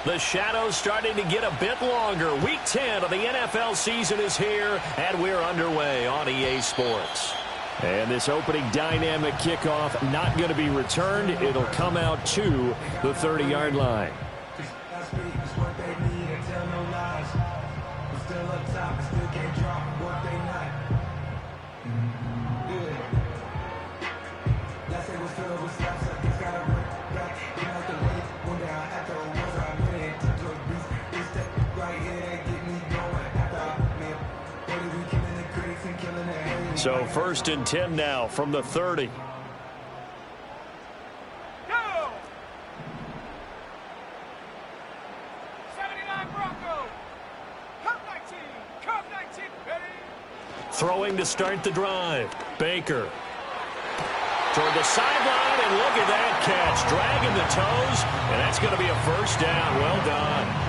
The shadow's starting to get a bit longer. Week 10 of the NFL season is here, and we're underway on EA Sports. And this opening dynamic kickoff not going to be returned. It'll come out to the 30-yard line. So 1st and 10 now from the 30. Go! 79 Broncos. Come 19, ready? Throwing to start the drive. Baker. Toward the sideline, and look at that catch. Dragging the toes, and that's going to be a first down. Well done.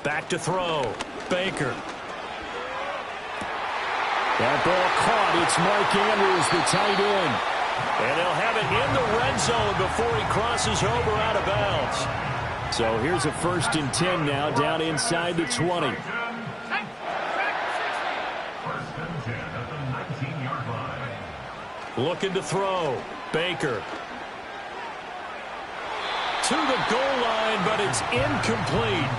Back to throw. Baker. That ball caught. It's Mike Andrews, the tight end. And they'll have it in the red zone before he crosses over out of bounds. So here's a 1st and 10 now, down inside the 20. 1st and 10 at the 19-yard line. Looking to throw. Baker. To the goal line, but it's incomplete.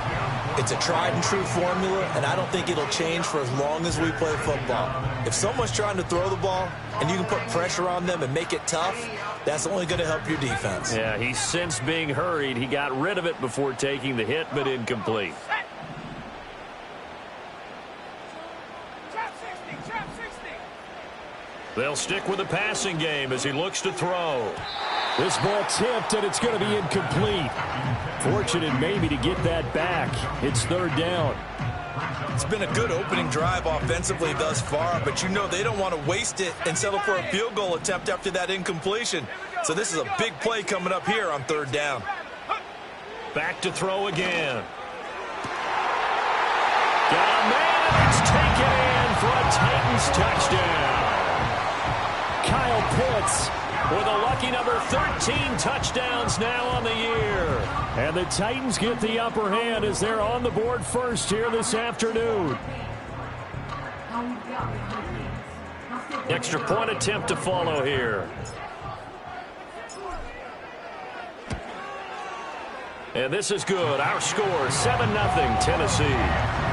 It's a tried-and-true formula, and I don't think it'll change for as long as we play football. If someone's trying to throw the ball and you can put pressure on them and make it tough, that's only going to help your defense. Yeah, he sensed being hurried. He got rid of it before taking the hit, but incomplete. They'll stick with the passing game as he looks to throw. This ball tipped, and it's going to be incomplete. Fortunate maybe to get that back. It's 3rd down. It's been a good opening drive offensively thus far, but you know they don't want to waste it and settle for a field goal attempt after that incompletion. So this is a big play coming up here on 3rd down. Back to throw again. Got a man. It's taken in for a Titans touchdown. Kyle Pitts with a lucky number 13 touchdowns now on the year. And the Titans get the upper hand as they're on the board first here this afternoon. Extra point attempt to follow here. And this is good. Our score, 7-0 Tennessee.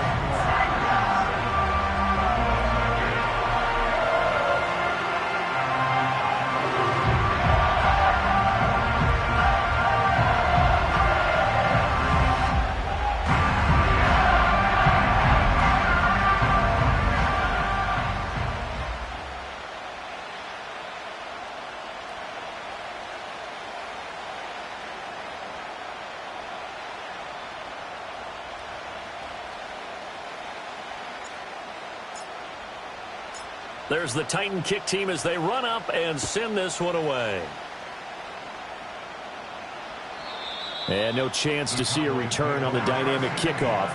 There's the Titan kick team as they run up and send this one away. And no chance to see a return on the dynamic kickoff.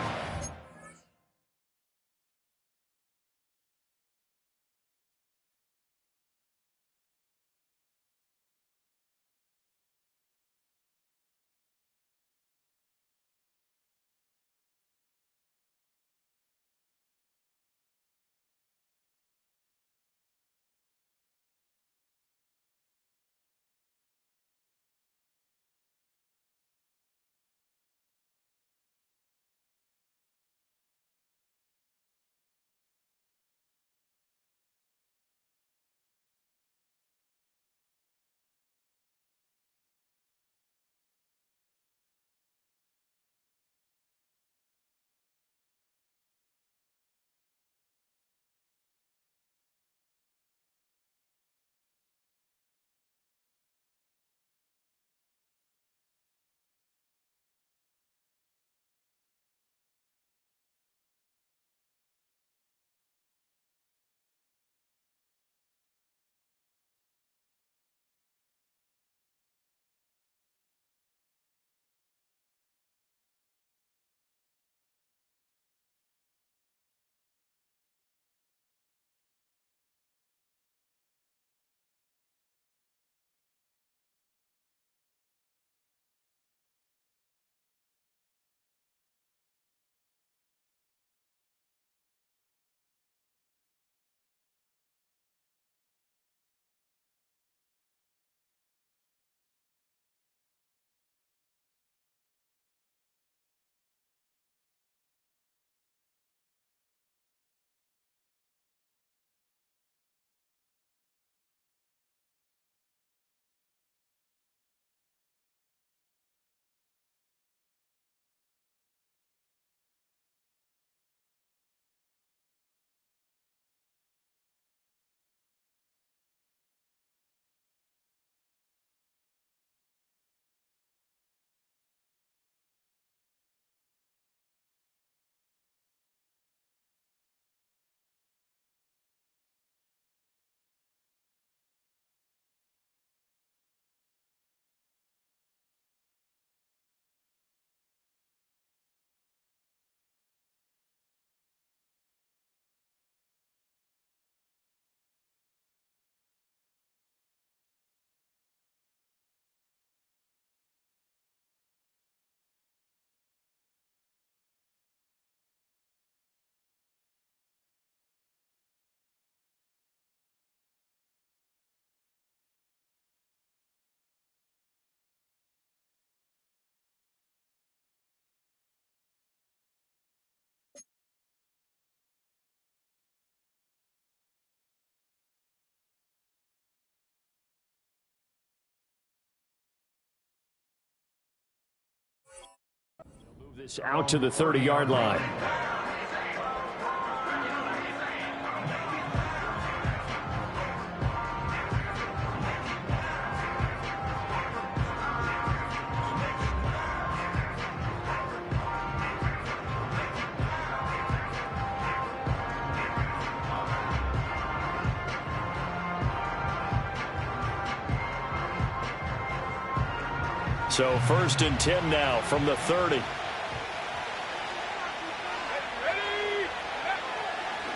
This out to the 30-yard line. So 1st and 10 now from the 30.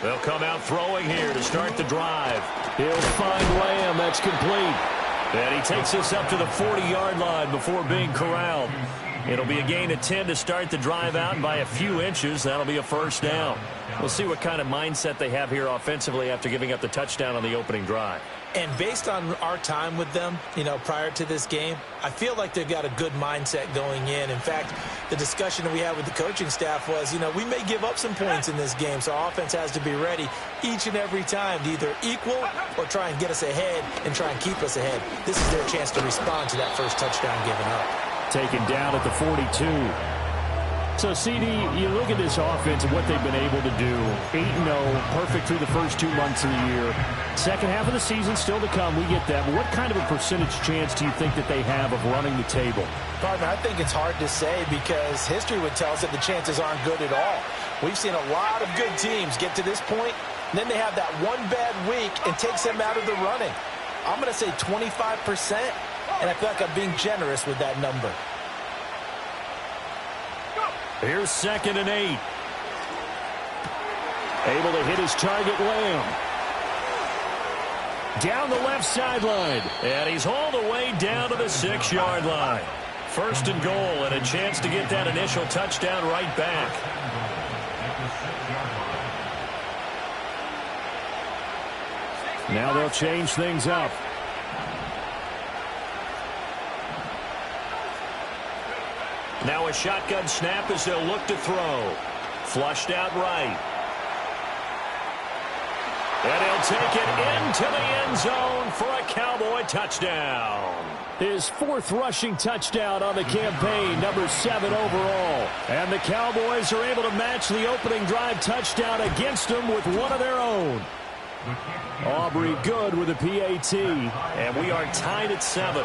They'll come out throwing here to start the drive. He'll find Lamb. That's complete. And he takes us up to the 40-yard line before being corralled. It'll be a gain of 10 to start the drive out, and by a few inches, that'll be a first down. We'll see what kind of mindset they have here offensively after giving up the touchdown on the opening drive. And based on our time with them, prior to this game, I feel like they've got a good mindset going in. In fact, the discussion that we had with the coaching staff was, we may give up some points in this game, so our offense has to be ready each and every time to either equal or try and get us ahead and try and keep us ahead. This is their chance to respond to that first touchdown given up. Taken down at the 42. So, CD, you look at this offense and what they've been able to do. 8-0, perfect through the first 2 months of the year. Second half of the season still to come. We get that. But what kind of a percentage chance do you think that they have of running the table? Partner, I think it's hard to say because history would tell us that the chances aren't good at all. We've seen a lot of good teams get to this point, and then they have that one bad week and takes them out of the running. I'm going to say 25%, and I feel like I'm being generous with that number. Here's 2nd and 8. Able to hit his target, Lamb. Down the left sideline. And he's hauled away down to the 6-yard line. 1st and goal, and a chance to get that initial touchdown right back. Now they'll change things up. Now a shotgun snap as they'll look to throw. Flushed out right. And he'll take it into the end zone for a Cowboy touchdown. His 4th rushing touchdown on the campaign, number 7 overall. And the Cowboys are able to match the opening drive touchdown against them with one of their own. Aubrey good with a PAT. And we are tied at 7.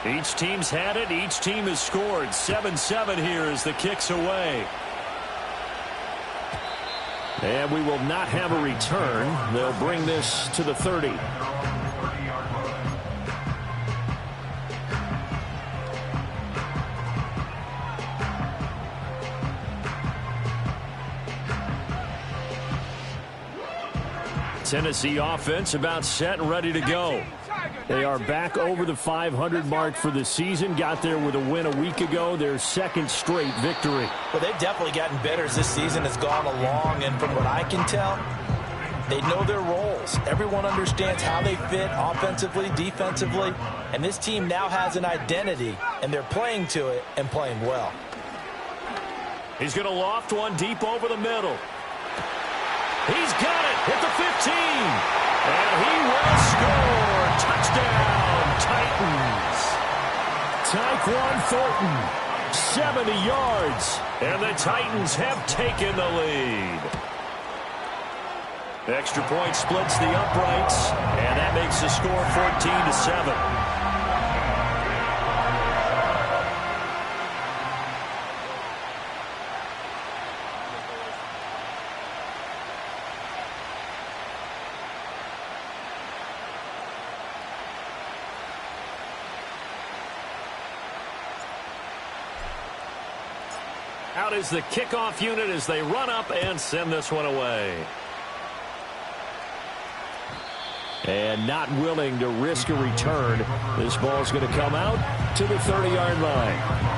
Each team's had it. Each team has scored. 7-7 here as the kick's away. And we will not have a return. They'll bring this to the 30. Tennessee offense about set and ready to go. They are back over the 500 mark for the season. Got there with a win a week ago. Their 2nd straight victory. Well, they've definitely gotten better as this season has gone along. And from what I can tell, they know their roles. Everyone understands how they fit offensively, defensively. And this team now has an identity, and they're playing to it and playing well. He's going to loft one deep over the middle. He's got it at the 15. And he will score. Touchdown, Titans. Tyquan Thornton, 70 yards. And the Titans have taken the lead. Extra point splits the uprights, and that makes the score 14-7. Out is the kickoff unit as they run up and send this one away. And not willing to risk a return. This ball's going to come out to the 30-yard line.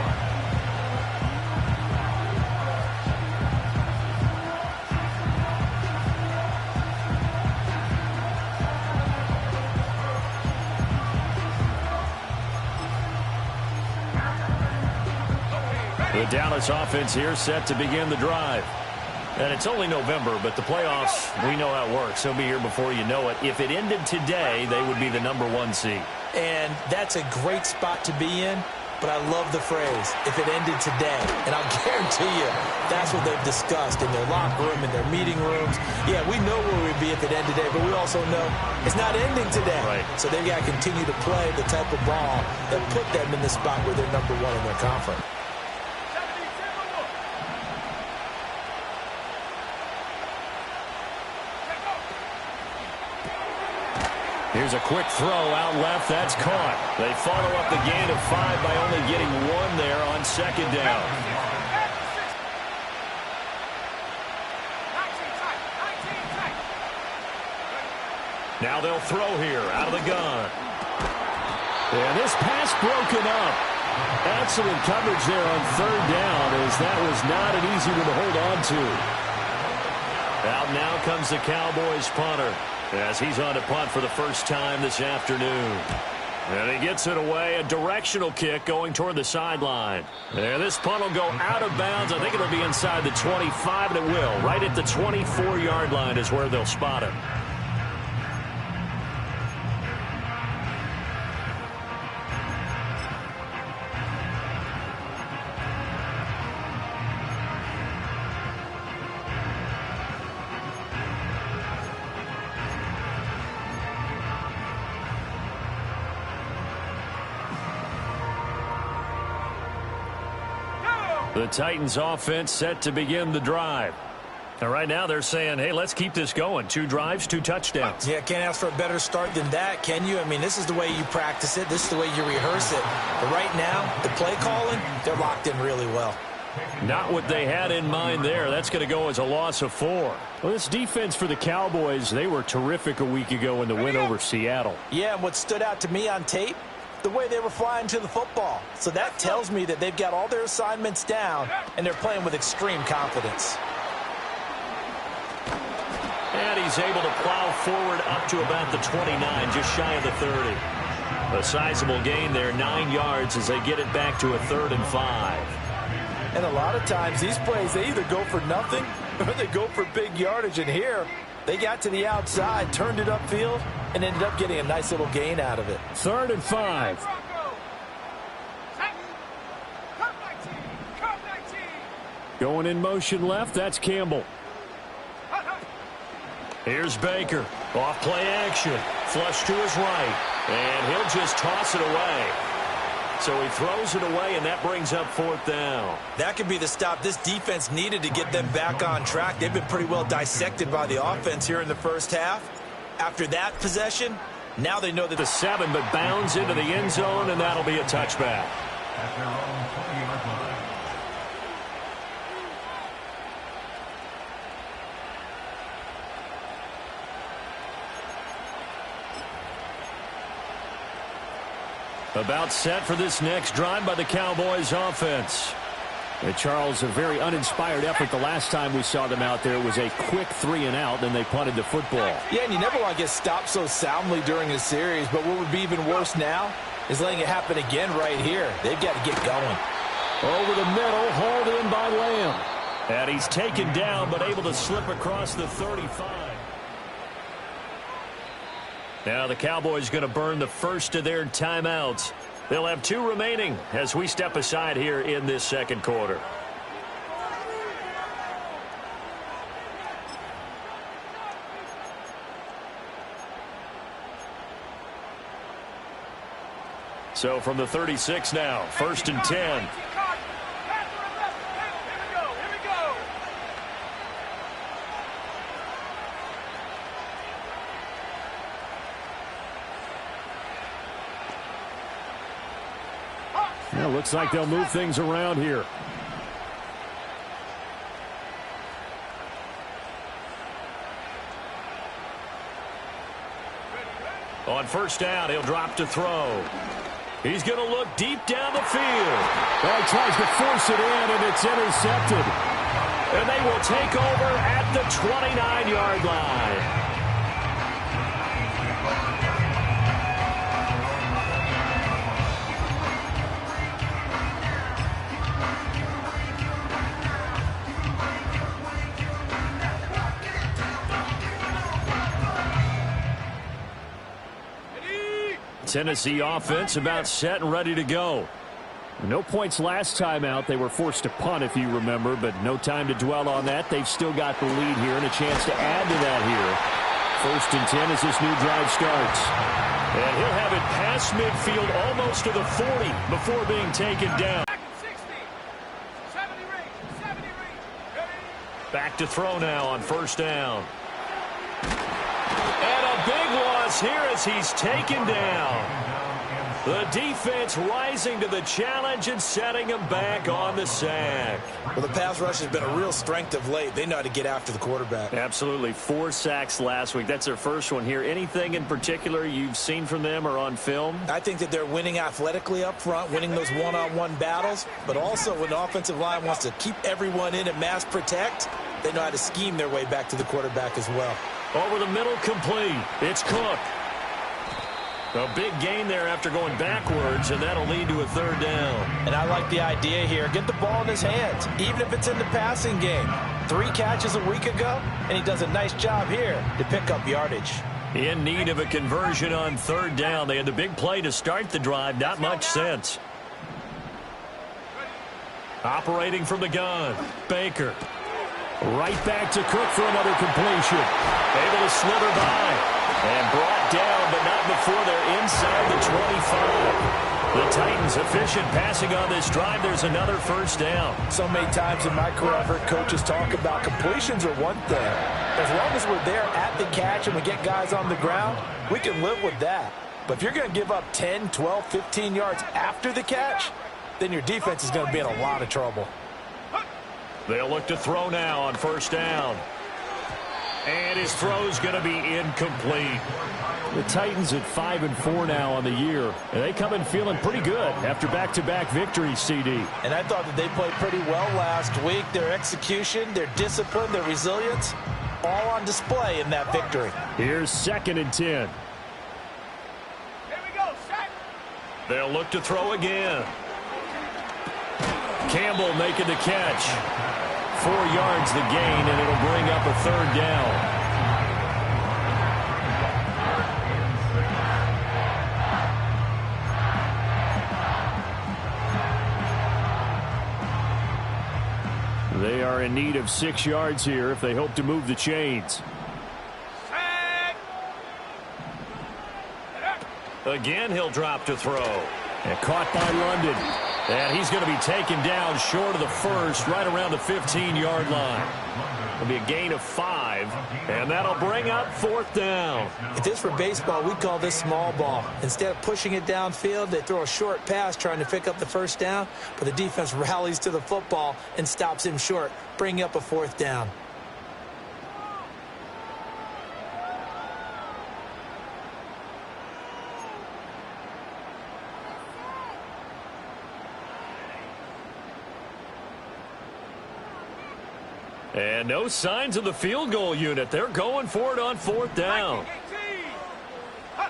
The Dallas offense here set to begin the drive. And it's only November, but the playoffs, we know how it works. They'll be here before you know it. If it ended today, they would be the #1 seed. And that's a great spot to be in, but I love the phrase, if it ended today. And I'll guarantee you, that's what they've discussed in their locker room, in their meeting rooms. Yeah, we know where we'd be if it ended today, but we also know it's not ending today. Right. So they've got to continue to play the type of ball that put them in the spot where they're #1 in their conference. Here's a quick throw out left. That's caught. They follow up the gain of 5 by only getting 1 there on second down. Now they'll throw here out of the gun. And this pass broken up. Excellent coverage there on third down, as that was not an easy one to hold on to. Out now comes the Cowboys punter, as he's on to punt for the first time this afternoon. And he gets it away, a directional kick going toward the sideline. And this punt will go out of bounds. I think it'll be inside the 25, and it will. Right at the 24-yard line is where they'll spot it. The Titans offense set to begin the drive. And right now they're saying, hey, let's keep this going. 2 drives, 2 touchdowns. Yeah, can't ask for a better start than that, can you? I mean, this is the way you practice it. This is the way you rehearse it. But right now, the play calling, they're locked in really well. Not what they had in mind there. That's going to go as a loss of 4. Well, this defense for the Cowboys, they were terrific a week ago in the win over Seattle. Yeah, and what stood out to me on tape, the way they were flying to the football. So that tells me that they've got all their assignments down, and they're playing with extreme confidence. And he's able to plow forward up to about the 29, just shy of the 30. A sizable gain there, 9 yards as they get it back to a 3rd and 5. And a lot of times these plays, they either go for nothing or they go for big yardage. And here, they got to the outside, turned it upfield, and ended up getting a nice little gain out of it. 3rd and 5. Going in motion left, that's Campbell. Here's Baker. Off play action. Flush to his right. And he'll just toss it away. So he throws it away, and that brings up 4th down. That could be the stop this defense needed to get them back on track. They've been pretty well dissected by the offense here in the first half. After that possession, now they know that the 7, but bounds into the end zone, and that'll be a touchback. At their own 20-yard line. About set for this next drive by the Cowboys offense. Charles, a very uninspired effort the last time we saw them out there. It was a quick 3 and out, then they punted the football. Yeah, and you never want to get stopped so soundly during a series, but what would be even worse now is letting it happen again right here. They've got to get going. Over the middle, hauled in by Lamb. And he's taken down, but able to slip across the 35. Now the Cowboys going to burn the first of their timeouts. They'll have 2 remaining as we step aside here in this second quarter. So from the 36 now, 1st and 10. Well, looks like they'll move things around here. On 1st down, he'll drop to throw. He's going to look deep down the field. Well, he tries to force it in, and it's intercepted. And they will take over at the 29-yard line. Tennessee offense about set and ready to go. No points last time out. They were forced to punt, if you remember, but no time to dwell on that. They've still got the lead here and a chance to add to that here. 1st and 10 as this new drive starts. And he'll have it past midfield almost to the 40 before being taken down. 60. 70 range. 70 range. Ready? Back to throw now on 1st down. And a big loss here as he's taken down. The defense rising to the challenge and setting him back on the sack. Well, the pass rush has been a real strength of late. They know how to get after the quarterback. Absolutely. 4 sacks last week. That's their first one here. Anything in particular you've seen from them or on film? I think that they're winning athletically up front, winning those one-on-one battles, but also when the offensive line wants to keep everyone in and mass protect, they know how to scheme their way back to the quarterback as well. Over the middle, complete. It's Cook. A big gain there after going backwards, and that'll lead to a 3rd down. And I like the idea here. Get the ball in his hands, even if it's in the passing game. 3 catches a week ago, and he does a nice job here to pick up yardage. In need of a conversion on 3rd down. They had the big play to start the drive. Not much sense. Operating from the gun, Baker. Right back to Cook for another completion. Able to slither by. And brought down, but not before they're inside the 25. The Titans efficient passing on this drive. There's another 1st down. So many times in my career, I've heard coaches talk about completions are one thing. As long as we're there at the catch and we get guys on the ground, we can live with that. But if you're going to give up 10, 12, 15 yards after the catch, then your defense is going to be in a lot of trouble. They'll look to throw now on 1st down. And his throw's going to be incomplete. The Titans at 5-4 now on the year. And they come in feeling pretty good after back-to-back victories, CD. And I thought that they played pretty well last week. Their execution, their discipline, their resilience, all on display in that victory. Here's 2nd and 10. Here we go, set. They'll look to throw again. Campbell making the catch. 4 yards the gain, and it'll bring up a 3rd down. They are in need of 6 yards here if they hope to move the chains. Set. Again, he'll drop to throw. And caught by London. And he's going to be taken down short of the 1st, right around the 15-yard line. It'll be a gain of 5, and that'll bring up 4th down. If this were baseball, we'd call this small ball. Instead of pushing it downfield, they throw a short pass trying to pick up the 1st down, but the defense rallies to the football and stops him short, bringing up a 4th down. And no signs of the field goal unit. They're going for it on 4th down. 18.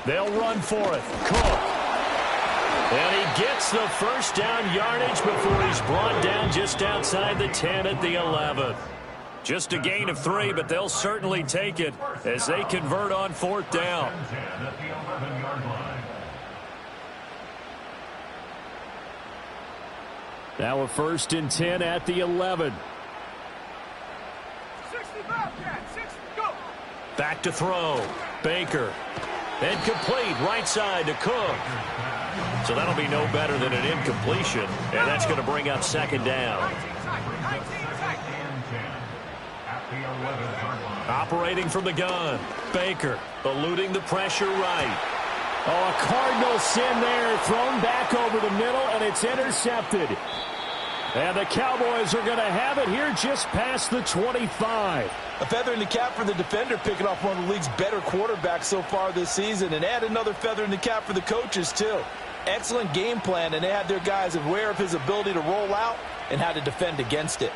They'll run for it. Cook. And he gets the 1st down yardage before he's brought down just outside the 10 at the 11. Just a gain of 3, but they'll certainly take it as they convert on 4th down. Now a 1st and 10 at the 11. 65, Cat. 60, go. Back to throw. Baker. And complete right side to Cook. So that'll be no better than an incompletion. And that's going to bring up 2nd down. 19 sack. Operating from the gun. Baker eluding the pressure right. Oh, a Cardinal sin there. Thrown back over the middle, and it's intercepted. And the Cowboys are going to have it here just past the 25. A feather in the cap for the defender, picking off one of the league's better quarterbacks so far this season, and add another feather in the cap for the coaches, too. Excellent game plan, and they had their guys aware of his ability to roll out and how to defend against it.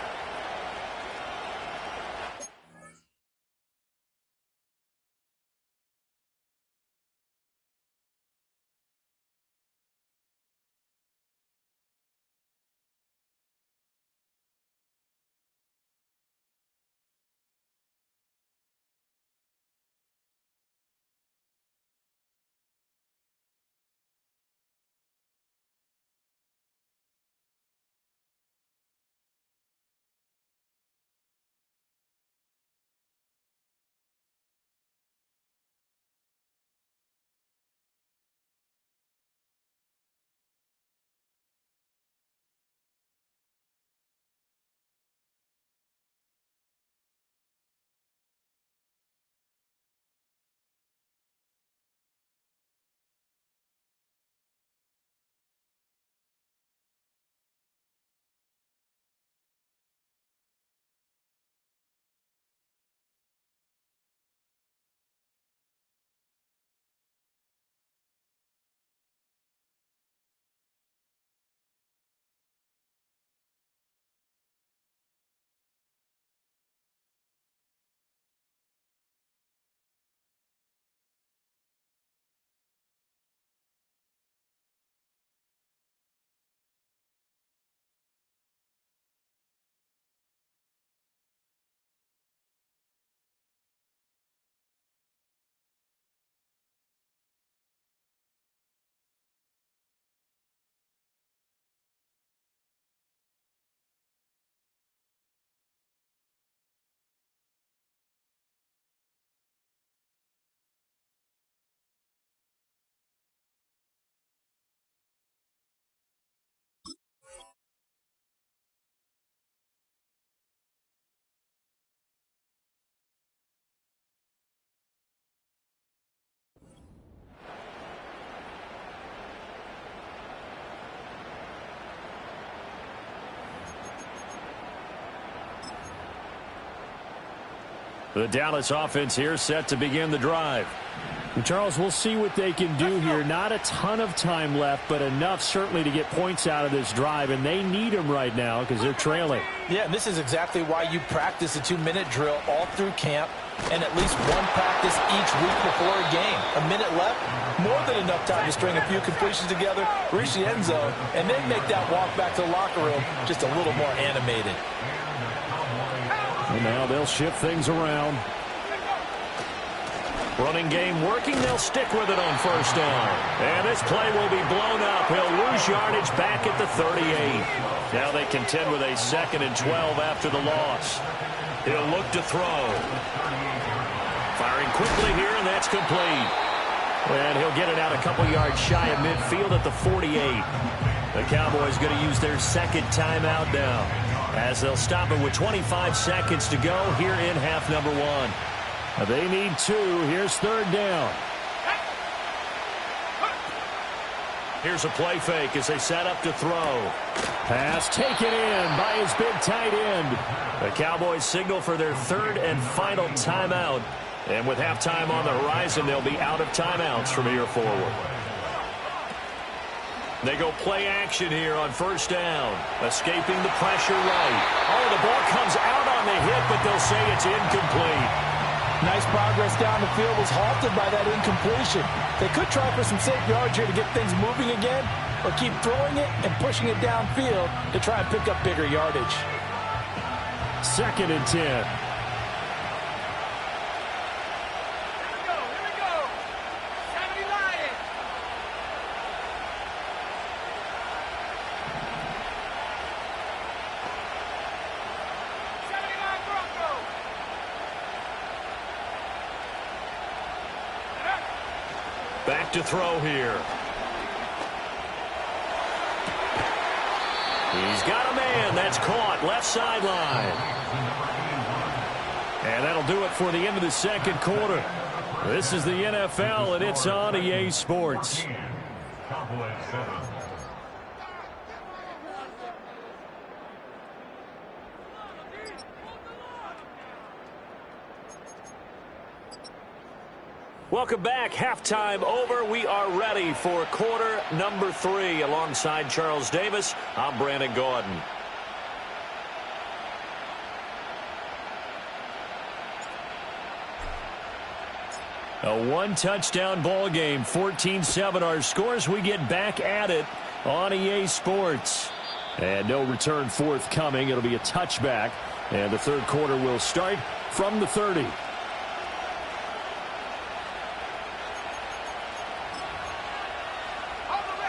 The Dallas offense here set to begin the drive. And Charles, we'll see what they can do here. Not a ton of time left, but enough certainly to get points out of this drive, and they need them right now because they're trailing. Yeah, and this is exactly why you practice a 2-minute drill all through camp and at least one practice each week before a game. A minute left, more than enough time to string a few completions together, reach the end zone, and then make that walk back to the locker room just a little more animated. And now they'll shift things around. Running game working. They'll stick with it on first down. And this play will be blown up. He'll lose yardage back at the 38. Now they contend with a 2nd and 12 after the loss. He'll look to throw. Firing quickly here, and that's complete. And he'll get it out a couple yards shy of midfield at the 48. The Cowboys going to use their 2nd timeout now, as they'll stop it with 25 seconds to go here in half number 1. They need 2. Here's 3rd down. Here's a play fake as they set up to throw. Pass taken in by his big tight end. The Cowboys signal for their 3rd and final timeout. And with halftime on the horizon, they'll be out of timeouts from here forward. They go play action here on first down. Escaping the pressure right. Oh, the ball comes out on the hit, but they'll say it's incomplete. Nice progress down the field, was halted by that incompletion. They could try for some safe yards here to get things moving again, or keep throwing it and pushing it downfield to try and pick up bigger yardage. 2nd and 10. Back to throw here. He's got a man. That's caught. Left sideline. And that'll do it for the end of the 2nd quarter. This is the NFL, and it's on EA Sports. Cowboys 7. Welcome back. Halftime over. We are ready for quarter number 3. Alongside Charles Davis, I'm Brandon Gordon. A 1-touchdown ball game. 14-7 our scores. We get back at it on EA Sports. And no return forthcoming. It'll be a touchback. And the 3rd quarter will start from the 30.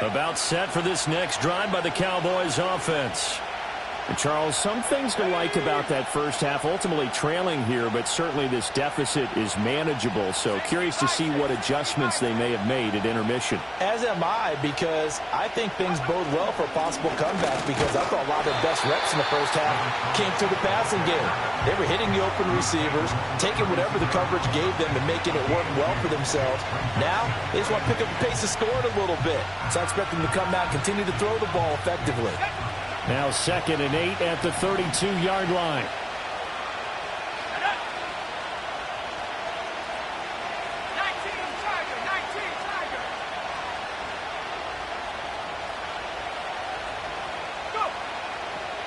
About set for this next drive by the Cowboys offense. And Charles, some things to like about that first half. Ultimately trailing here, but certainly this deficit is manageable. So curious to see what adjustments they may have made at intermission. As am I, because I think things bode well for a possible comeback, because I thought a lot of their best reps in the first half came through the passing game. They were hitting the open receivers, taking whatever the coverage gave them and making it work well for themselves. Now, they just want to pick up the pace of scoring a little bit. So I expect them to come out and continue to throw the ball effectively. Now 2nd and 8 at the 32-yard line.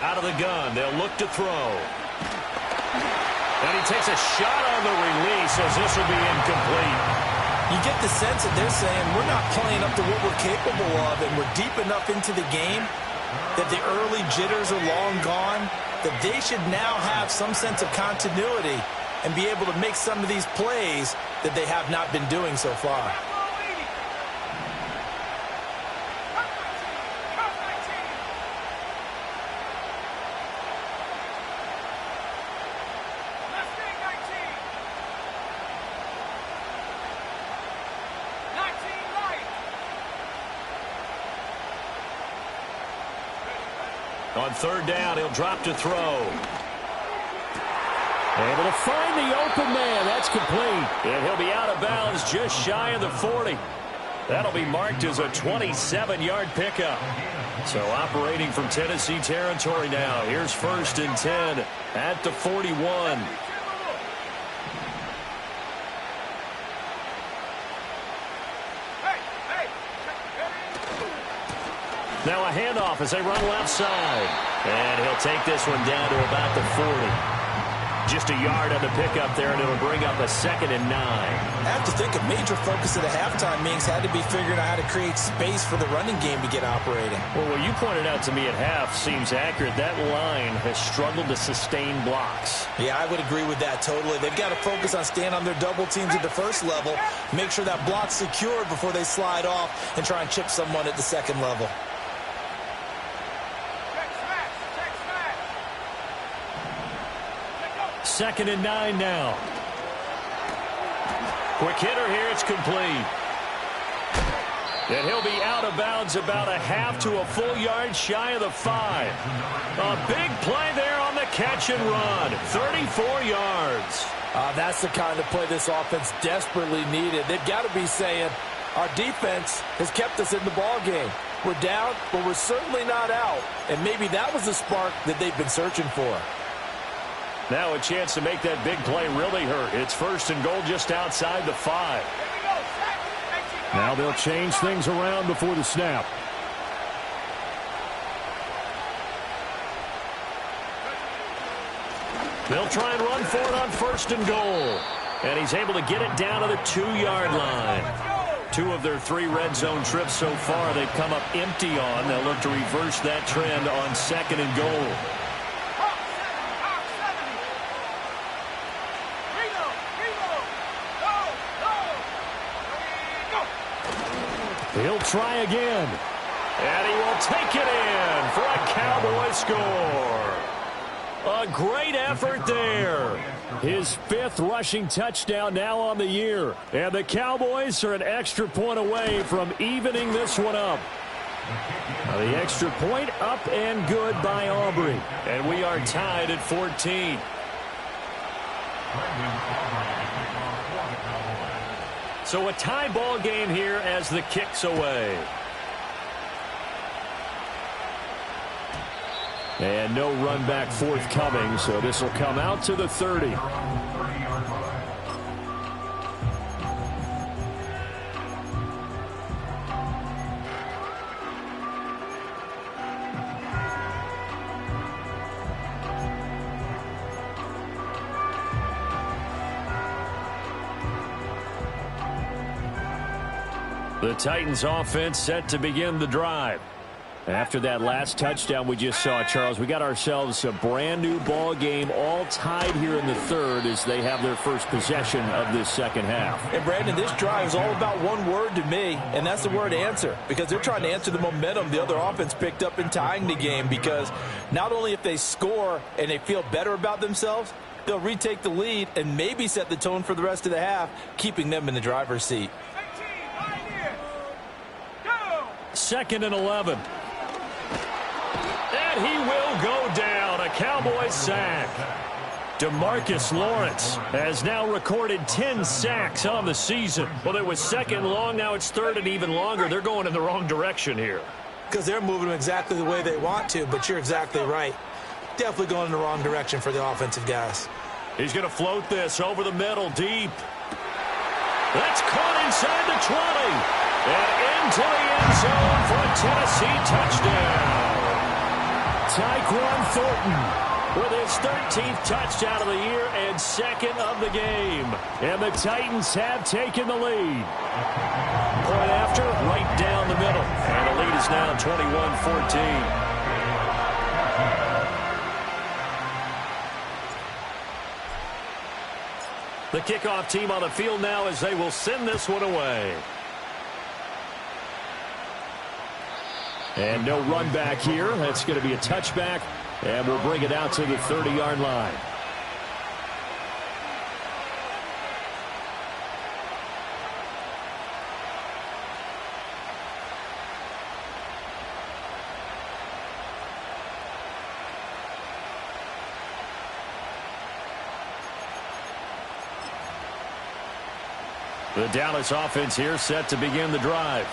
Out of the gun, they'll look to throw. And he takes a shot on the release as this will be incomplete. You get the sense that they're saying we're not playing up to what we're capable of, and we're deep enough into the game that the early jitters are long gone, that they should now have some sense of continuity and be able to make some of these plays that they have not been doing so far. On 3rd down, he'll drop to throw. Able to find the open man. That's complete. And he'll be out of bounds just shy of the 40. That'll be marked as a 27-yard pickup. So operating from Tennessee territory now. Here's 1st and 10 at the 41. Now a handoff as they run left side. And he'll take this one down to about the 40. Just a yard on the pickup there, and it'll bring up a 2nd and 9. I have to think a major focus at the halftime means had to be figuring out how to create space for the running game to get operating. Well, what you pointed out to me at half seems accurate. That line has struggled to sustain blocks. Yeah, I would agree with that totally. They've got to focus on staying on their double teams at the first level, make sure that block's secured before they slide off and try and chip someone at the second level. 2nd and 9 now. Quick hitter here. It's complete. And he'll be out of bounds about a half to a full yard shy of the 5. A big play there on the catch and run. 34 yards. That's the kind of play this offense desperately needed. They've got to be saying, our defense has kept us in the ball game. We're down, but we're certainly not out. And maybe that was the spark that they've been searching for. Now a chance to make that big play really hurt. It's 1st and goal just outside the 5. Now they'll change things around before the snap. They'll try and run for it on 1st and goal. And he's able to get it down to the 2-yard line. 2 of their 3 red zone trips so far they've come up empty on. They'll look to reverse that trend on 2nd and goal. He'll try again. And he will take it in for a Cowboy score. A great effort there. His 5th rushing touchdown now on the year. And the Cowboys are an extra point away from evening this one up. Now the extra point up and good by Aubrey. And we are tied at 14. So a tie ball game here as the kick's away. And no run back forthcoming, so this will come out to the 30. The Titans offense set to begin the drive. After that last touchdown we just saw, Charles, we got ourselves a brand new ball game, all tied here in the 3rd as they have their first possession of this 2nd half. And Brandon, this drive is all about one word to me, and that's the word answer, because they're trying to answer the momentum the other offense picked up in tying the game, because not only if they score and they feel better about themselves, they'll retake the lead and maybe set the tone for the rest of the half, keeping them in the driver's seat. 2nd and 11. And he will go down. A Cowboy sack. DeMarcus Lawrence has now recorded 10 sacks on the season. Well, it was 2nd long. Now it's 3rd and even longer. They're going in the wrong direction here. Because they're moving exactly the way they want to, but you're exactly right. Definitely going in the wrong direction for the offensive guys. He's going to float this over the middle deep. That's caught inside the 20. And into the end zone for a Tennessee touchdown. Tyquan Thornton with his 13th touchdown of the year and 2nd of the game. And the Titans have taken the lead. Point after, right down the middle. And the lead is now 21-14. The kickoff team on the field now as they will send this one away. And no run back here. That's going to be a touchback. And we'll bring it out to the 30-yard line. The Dallas offense here set to begin the drive.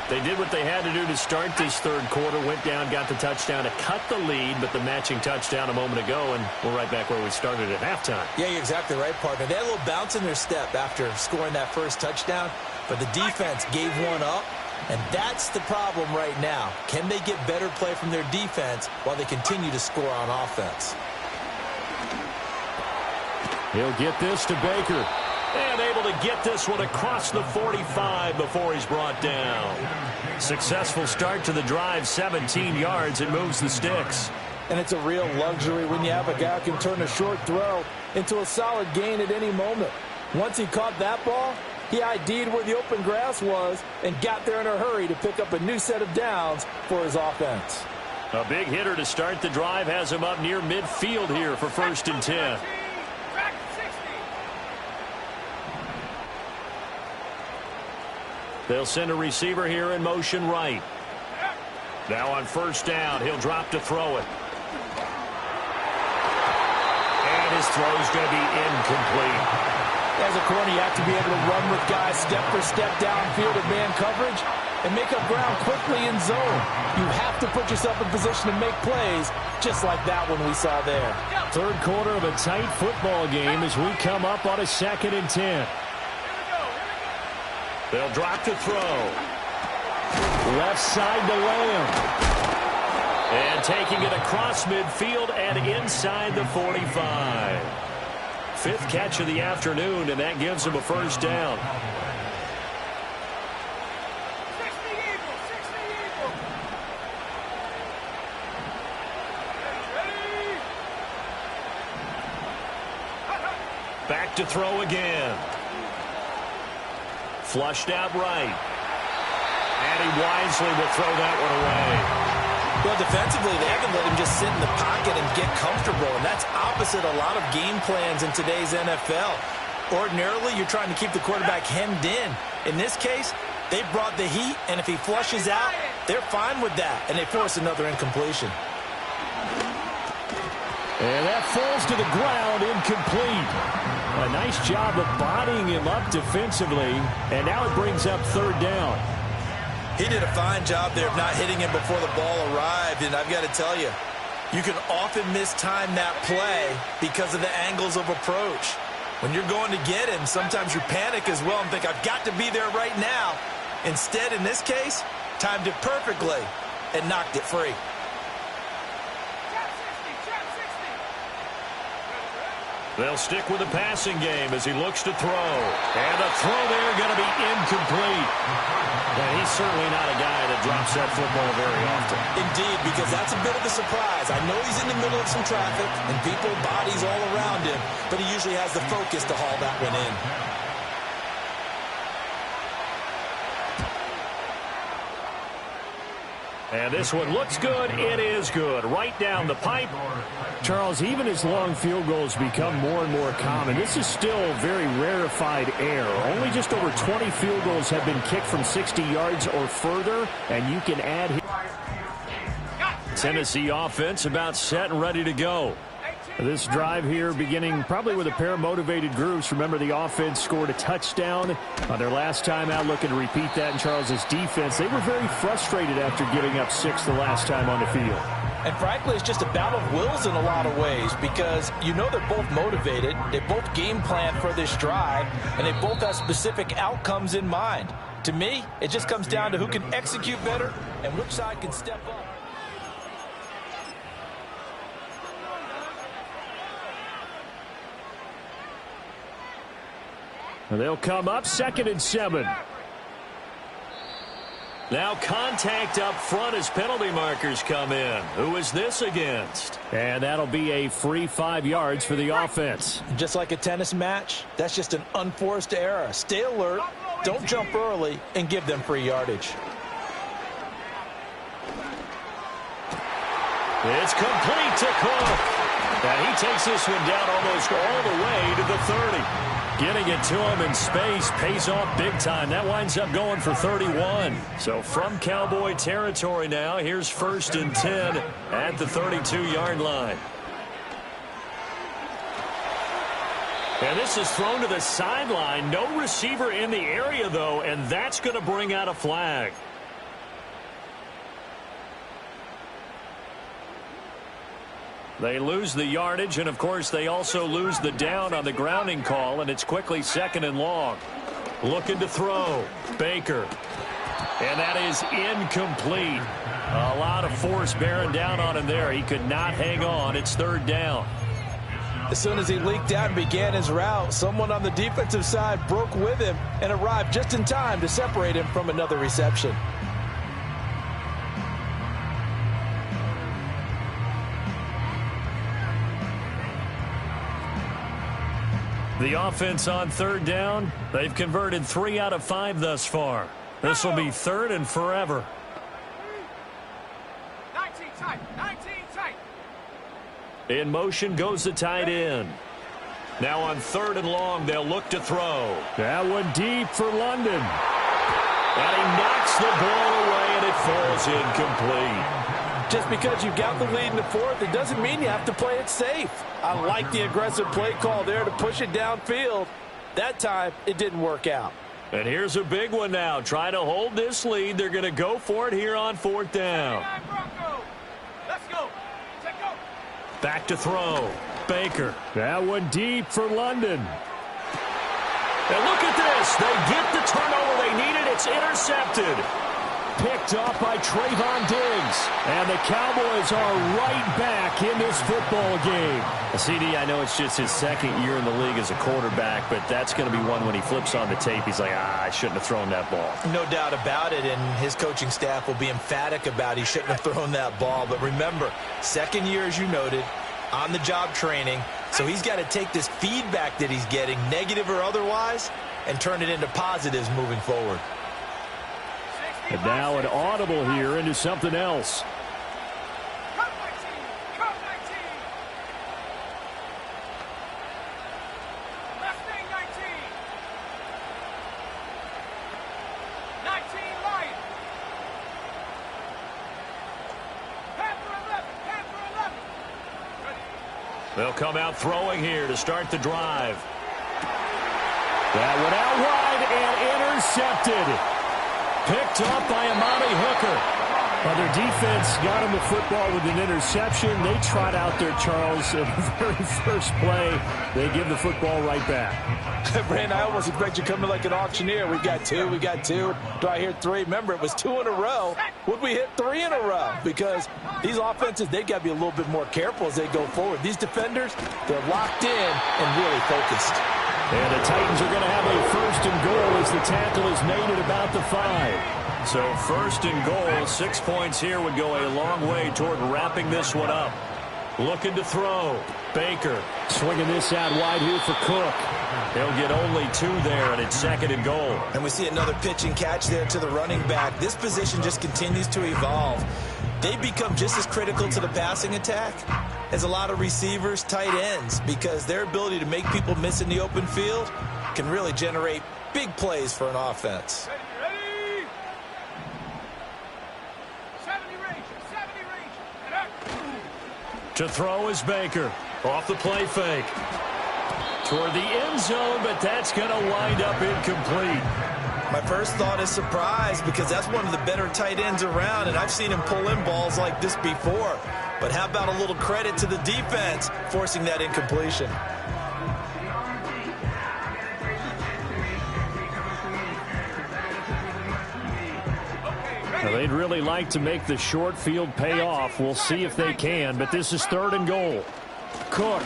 They did what they had to do to start this 3rd quarter. Went down, got the touchdown to cut the lead, but the matching touchdown a moment ago, and we're right back where we started at halftime. Yeah, you're exactly right, partner. They had a little bounce in their step after scoring that first touchdown, but the defense gave one up, And that's the problem right now. Can they get better play from their defense while they continue to score on offense? He'll get this to Baker. And able to get this one across the 45 before he's brought down. Successful start to the drive, 17 yards, and moves the sticks. And it's a real luxury when you have a guy who can turn a short throw into a solid gain at any moment. Once he caught that ball, he ID'd where the open grass was and got there in a hurry to pick up a new set of downs for his offense. A big hitter to start the drive has him up near midfield here for 1st and 10. They'll send a receiver here in motion right. Now on 1st down, he'll drop to throw it. And his throw's going to be incomplete. As a corner, you have to be able to run with guys step for step downfield in man coverage and make up ground quickly in zone. You have to put yourself in position to make plays, just like that one we saw there. 3rd quarter of a tight football game as we come up on a 2nd and 10. They'll drop to throw. Left side to Lamb. And taking it across midfield and inside the 45. 5th catch of the afternoon, and that gives him a 1st down. Back to throw again. Flushed out right. And he wisely will throw that one away. Well, defensively, they haven't let him just sit in the pocket and get comfortable, and that's opposite a lot of game plans in today's NFL. Ordinarily, you're trying to keep the quarterback hemmed in. In this case, they brought the heat, and if he flushes out, they're fine with that, and they force another incompletion. And that falls to the ground, incomplete. A nice job of bodying him up defensively, and now it brings up 3rd down. He did a fine job there of not hitting him before the ball arrived, and I've got to tell you, you can often mistime that play because of the angles of approach. When you're going to get him, sometimes you panic as well and think, I've got to be there right now. Instead, in this case, timed it perfectly and knocked it free. They'll stick with the passing game as he looks to throw. And the throw there going to be incomplete. And he's certainly not a guy that drops that football very often. Indeed, because that's a bit of a surprise. I know he's in the middle of some traffic and people, bodies all around him, but he usually has the focus to haul that one in. And this one looks good. It is good. Right down the pipe. Charles, even as long field goals become more and more common, this is still very rarefied air. Only just over 20 field goals have been kicked from 60 yards or further, and you can add Tennessee offense about set and ready to go. This drive here beginning probably with a pair of motivated groups. Remember, the offense scored a touchdown on their last time out, looking to repeat that in Charles's defense. They were very frustrated after giving up 6 the last time on the field. And frankly, it's just a battle of wills in a lot of ways because you know they're both motivated, they both game plan for this drive, and they both have specific outcomes in mind. To me, it just comes down to who can execute better and which side can step up. They'll come up 2nd and 7. Now contact up front as penalty markers come in. Who is this against? And that'll be a free 5 yards for the offense. Just like a tennis match, that's just an unforced error. Stay alert, don't jump early, and give them free yardage. It's complete to Cook. And he takes this one down almost all the way to the 30. Getting it to him in space pays off big time. That winds up going for 31. So from Cowboy territory now, here's 1st and 10 at the 32-yard line. And this is thrown to the sideline. No receiver in the area, though, and that's going to bring out a flag. They lose the yardage, and, of course, they also lose the down on the grounding call, and it's quickly 2nd and long. Looking to throw. Baker. And that is incomplete. A lot of force bearing down on him there. He could not hang on. It's third down. As soon as he leaked out and began his route, someone on the defensive side broke with him and arrived just in time to separate him from another reception. The offense on third down, they've converted 3 out of 5 thus far. This will be third and forever. 19 tight, 19 tight. In motion goes the tight end. Now on third and long, they'll look to throw. That one deep for London. And he knocks the ball away, and it falls incomplete. Just because you've got the lead in the fourth, it doesn't mean you have to play it safe. I like the aggressive play call there to push it downfield. That time, it didn't work out. And here's a big one now. Trying to hold this lead. They're going to go for it here on fourth down. Let's go. Take go. Back to throw. Baker. That one deep for London. And look at this. They get the turnover they needed. It's intercepted. Picked off by Trayvon Diggs. And the Cowboys are right back in this football game. CD, I know it's just his second year in the league as a quarterback, but that's going to be one when he flips on the tape. He's like, I shouldn't have thrown that ball. No doubt about it, and his coaching staff will be emphatic about he shouldn't have thrown that ball. But remember, second year, as you noted, on-the-job training. So he's got to take this feedback that he's getting, negative or otherwise, and turn it into positives moving forward. And now an audible here into something else. Come 19. Come 19. Left wing 19. 19 right. Panther 11. Panther 11. Ready. They'll come out throwing here to start the drive. That one out wide and intercepted. Picked up by Amani Hooker. Well, their defense got him the football with an interception. They trot out there, Charles, in the very first play. They give the football right back. Brandon, I almost expect you coming like an auctioneer. We got two. Do I hear 3? Remember, it was 2 in a row. Would we hit 3 in a row? Because these offenses, they got to be a little bit more careful as they go forward. These defenders, they're locked in and really focused. And the Titans are going to have a first and goal as the tackle is made at about the 5. So first and goal, 6 points here would go a long way toward wrapping this one up. Looking to throw. Baker swinging this out wide here for Cook. He'll get only 2 there, and it's second and goal. And we see another pitch and catch there to the running back. This position just continues to evolve. They become just as critical to the passing attack as a lot of receivers, tight ends, because their ability to make people miss in the open field can really generate big plays for an offense. Ready. 70 range. 70 range. And up. To throw is Baker. Off the play fake. Toward the end zone, but that's going to wind up incomplete. My first thought is surprise, because that's one of the better tight ends around, and I've seen him pull in balls like this before. But how about a little credit to the defense forcing that incompletion? Now, they'd really like to make the short field pay off. We'll see if they can, but this is third and goal. Cook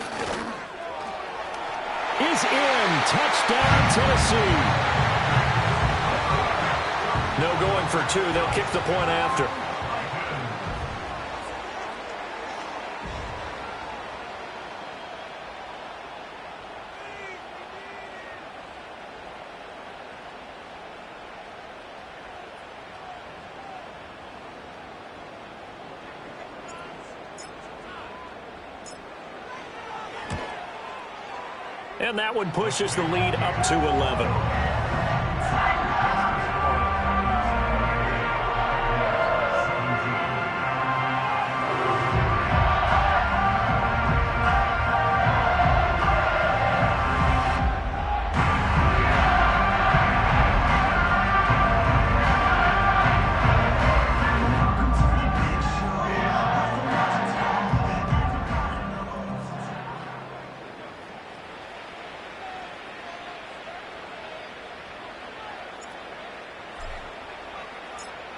is in. Touchdown, Tennessee. No going for 2. They'll kick the point after. And that one pushes the lead up to 11.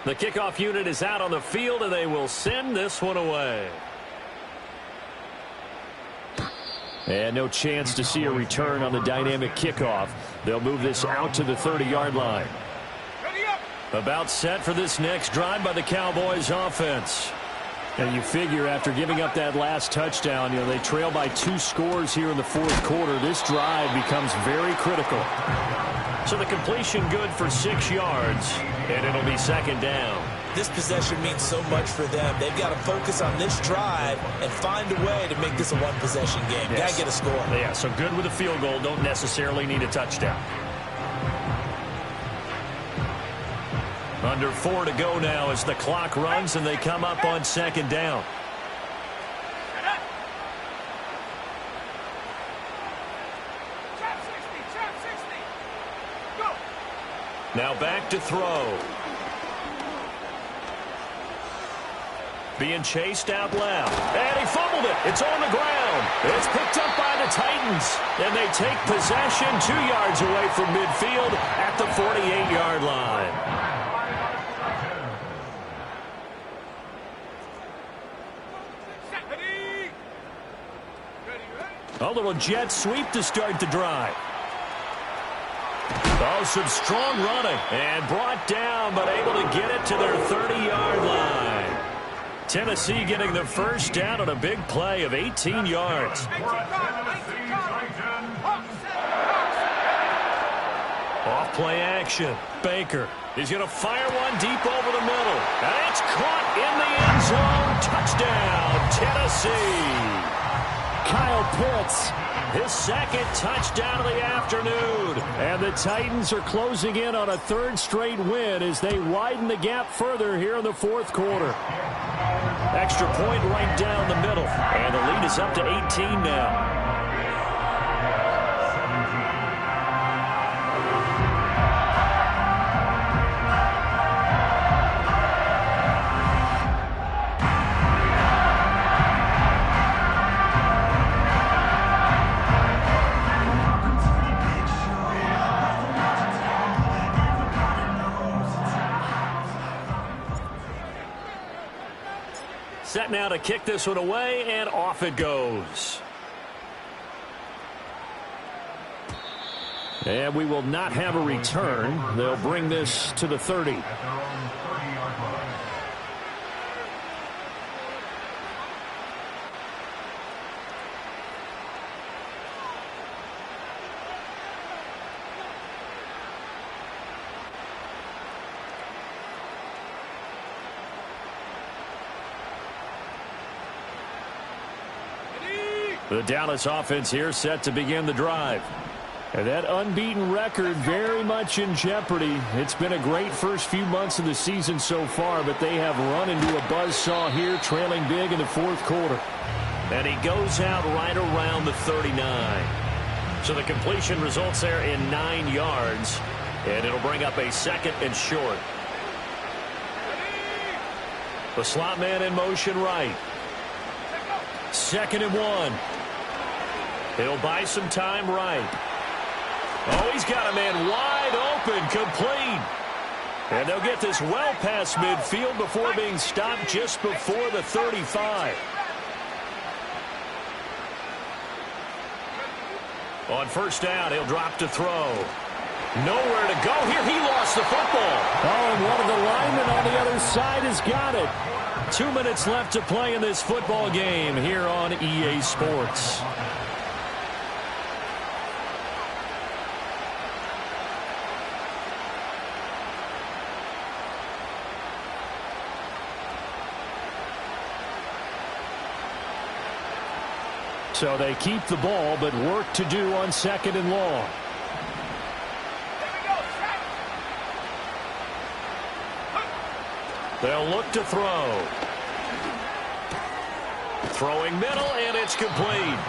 The kickoff unit is out on the field, and they will send this one away. And no chance to see a return on the dynamic kickoff. They'll move this out to the 30-yard line. About set for this next drive by the Cowboys offense. And you figure after giving up that last touchdown, they trail by 2 scores here in the fourth quarter. This drive becomes very critical. So the completion good for 6 yards, and it'll be second down. This possession means so much for them. They've got to focus on this drive and find a way to make this a one-possession game. Yes. Got to get a score. Yeah, so good with a field goal. Don't necessarily need a touchdown. Under 4 to go now as the clock runs and they come up on second down. Now back to throw. Being chased out left. And he fumbled it. It's on the ground. It's picked up by the Titans. And they take possession 2 yards away from midfield at the 48-yard line. A little jet sweep to start the drive. Oh, some strong running. And brought down, but able to get it to their 30-yard line. Tennessee getting the first down on a big play of 18 yards. Off play action. Baker is going to fire one deep over the middle. And it's caught in the end zone. Touchdown, Tennessee. Kyle Pitts, his second touchdown of the afternoon. And the Titans are closing in on a 3rd straight win as they widen the gap further here in the fourth quarter. Extra point right down the middle. And the lead is up to 18 now. Set now to kick this one away, and off it goes. And we will not have a return. They'll bring this to the 30. The Dallas offense here set to begin the drive. And that unbeaten record very much in jeopardy. It's been a great first few months of the season so far, but they have run into a buzzsaw here, trailing big in the fourth quarter. And he goes out right around the 39. So the completion results there in 9 yards, and it'll bring up a 2nd and short. The slot man in motion right. 2nd and 1. He'll buy some time right. Oh, he's got a man wide open, complete. And they'll get this well past midfield before being stopped just before the 35. On first down, he'll drop to throw. Nowhere to go here. He lost the football. Oh, and one of the linemen on the other side has got it. 2 minutes left to play in this football game here on EA Sports. So they keep the ball, but work to do on 2nd and long. They'll look to throw. Throwing middle, and it's complete.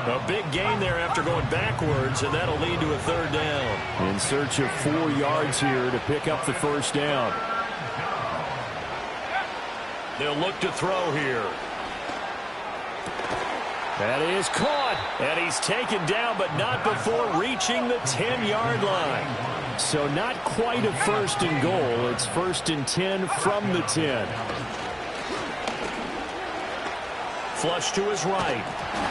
A big gain there after going backwards, and that'll lead to a 3rd down. In search of 4 yards here to pick up the first down. They'll look to throw here. That is caught, and he's taken down, but not before reaching the 10-yard line. So not quite a first and goal. It's first and 10 from the 10. Flush to his right.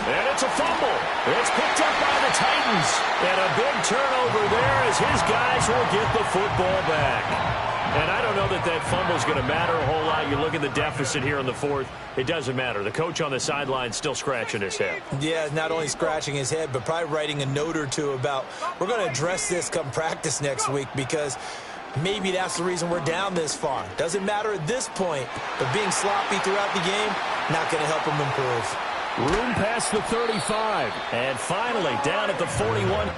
And it's a fumble. It's picked up by the Titans. And a big turnover there as his guys will get the football back. And I don't know that that fumble is going to matter a whole lot. You look at the deficit here in the fourth. It doesn't matter. The coach on the sideline still scratching his head. Yeah, not only scratching his head, but probably writing a note or two about we're going to address this come practice next week because maybe that's the reason we're down this far. Doesn't matter at this point, but being sloppy throughout the game, not going to help him improve. Room past the 35. And finally, down at the 41.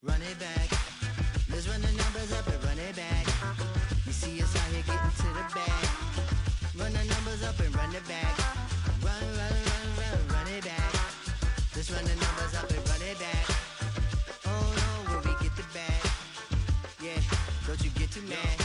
Run it back. Let's run the numbers up and run it back. You see us out here getting to the bag. Run the numbers up and run it back. Run, run, run, run, run it back. Let's run the numbers up and run it back. Oh no, when we get the bag. Yeah, don't you get too mad.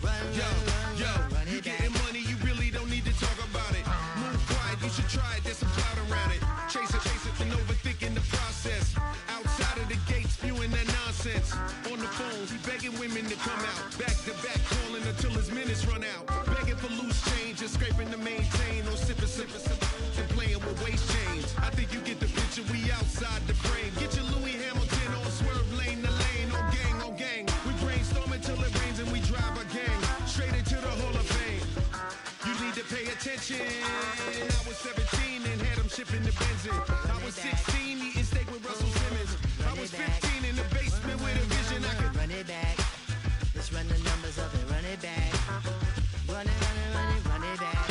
Run, run, run, run, run it back. You getting money, you really don't need to talk about it. Move quiet, you should try it, there's some clout around it. Chase it, and overthinking the process. Outside of the gate, spewing that nonsense. On the phone, he begging women to come out. Back to back, calling until his minutes run out. Begging for loose change and scraping to maintain. No sipping, and playing with waist chains. I think you get the picture, we outside the frame. Get your Louis Hamilton on swerve lane to lane. On gang. We brainstorm until it rains and we drive our gang. Straight into the Hall of Fame. You need to pay attention. I was 17 and had them shipping the benzine. I was 16 eating steak with Russell Simmons. I was 15 in the basement with a vision. I could run it back. Let's run the numbers up and run it back. Run it, run it, run it, run it back.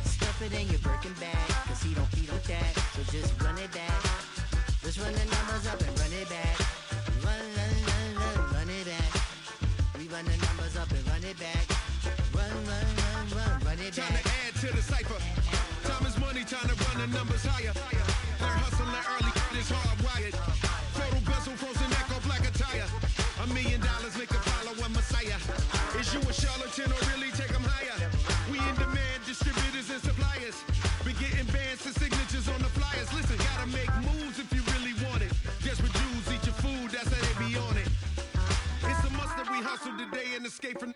Stuff it in your Birkin bag, cause he don't feed on that. So just run it back. Let's run the numbers up and run it back. Run, run, run, run, run it back. We run the numbers up and run it back. Run, run, run, run, run it back. time to add to the cipher. Time is money, time to run the numbers higher. Learn hustling early, this hardwired. Total bezel, frozen neck or black attire. $1 million make a follow a messiah. Is you a charlatan or really take them higher? We in demand, distributors and suppliers. Be getting bands and signatures on the flyers. Listen, gotta make moves if you really want it. Desperate Jews eat your food, that's how they be on it. It's a must that we hustle today and escape from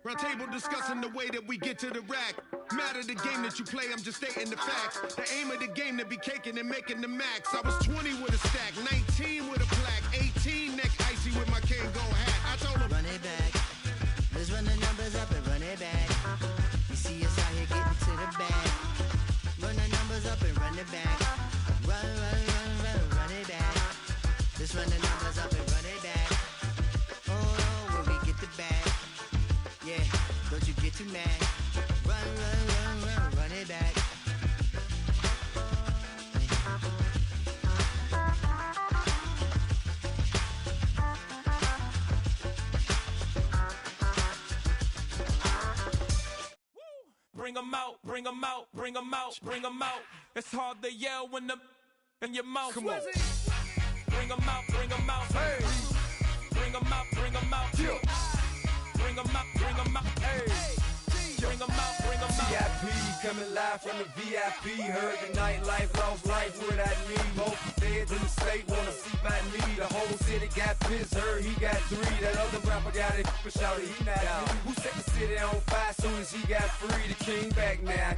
round table discussing the way that we get to the rack. Matter the game that you play, I'm just stating the facts. The aim of the game to be caking and making the max. I was 20 with a stack, 19 with a plaque, 18 neck icy with my Kango hat. I told him run it back. Let's run the numbers up and run it back. You see us out here getting to the bag. Run the numbers up and run it back. Run, run, run, run, run it back. Let's run the numbers up and run it back. Oh no, when we get the bag. Yeah, don't you get too mad. Run, run, run, run, run it back. Bring 'em out, bring 'em out, bring 'em out, bring 'em out. It's hard to yell when the in your mouth. Come on. Bring 'em out, bring 'em out. Hey. Bring 'em out, bring 'em out. Yeah. Bring 'em out, bring 'em out. Hey. Bring 'em out, bring 'em out. VIP coming live from the VIP. Heard the nightlife, lost life without me. Both feds in the state wanna see my knee. The whole city got pissed, heard he got 3. That other rapper got it, but shouted he not out. Who set the city on fire soon as he got free? The king back now.